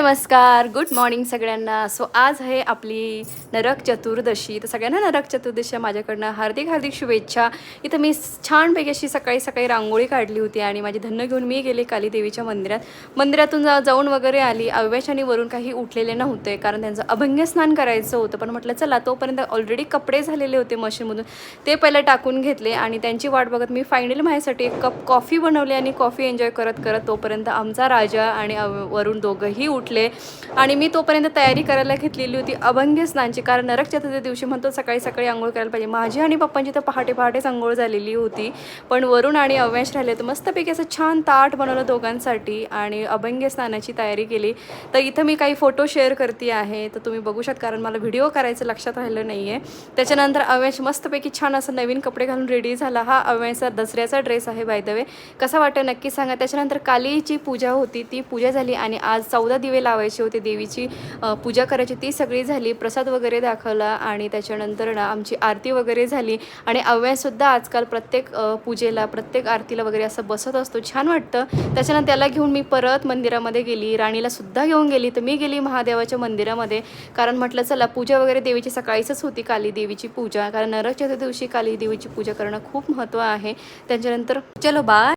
नमस्कार, good morning सगळ्यांना। So आज आहे आपली नरक चतुर्दशी। तर सगळ्यांना नरक चतुर्दशी माझ्याकडनं हार्दिक हार्दिक शुभेच्छा। इथं मी छानपैकी अशी सकाळी सकाळी रांगोळी काढली होती आणि माझी धन्य घेऊन मी गेले काली देवीच्या मंदिरातून जाऊन वगैरे आली। अव्याशानी वरून काही उठलेले नव्हते कारण त्यांचं अभंग स्नान करायचं होतं, पण म्हटलं चला तोपर्यंत ऑलरेडी कपडे झालेले होते मशीनमधून, ते पहिलं टाकून घेतले आणि त्यांची वाट बघत मी फायनली माझ्यासाठी एक कप कॉफी बनवली आणि कॉफी एन्जॉय करत करत तोपर्यंत आमचा राजा आणि वरून दोघंही उठले आणि मी तोपर्यंत तयारी करायला घेतलेली होती अभंग स्नानची। कारण नरक चतुर्थी दिवशी म्हणतो सकाळी सकाळी आंघोळ करायला पाहिजे। माझी आणि पप्पांची तर पहाटे पहाटेच आंघोळ झालेली होती, पण वरून आणि अव्याश राहिले तर मस्तपैकी असं छान ताट बनवलं दोघांसाठी आणि अभंग स्नानाची तयारी केली। तर इथं मी काही फोटो शेअर करते आहे, तर तुम्ही बघू शकता कारण मला व्हिडिओ करायचं लक्षात राहिलं नाही आहे। त्याच्यानंतर अव्याश मस्तपैकी छान असं नवीन कपडे घालून रेडी झाला। हा अव्याशचा दसऱ्याचा ड्रेस आहे बाय द वे, कसा वाटतं नक्की सांगा। त्याच्यानंतर कालीची पूजा होती, ती पूजा झाली आणि आज 14 दिवे लावायचे होते, देवीची पूजा करायची, ती सगळी झाली। प्रसाद वगैरे दाखवला आणि त्याच्यानंतर ना आमची आरती वगैरे झाली आणि अव्यासुद्धा आजकाल प्रत्येक पूजेला प्रत्येक आरतीला वगैरे असं बसत असतो, छान वाटतं। त्याच्यानंतर त्याला घेऊन मी परत मंदिरामध्ये गेली, राणीला सुद्धा घेऊन गेली। तर मी गेली महादेवाच्या मंदिरामध्ये कारण म्हटलं चला पूजा वगैरे देवीची सकाळीच होती, काली देवीची पूजा, कारण नरक चतुर्थी दिवशी काली देवीची पूजा करणं खूप महत्त्व आहे। त्याच्यानंतर चलो बाय।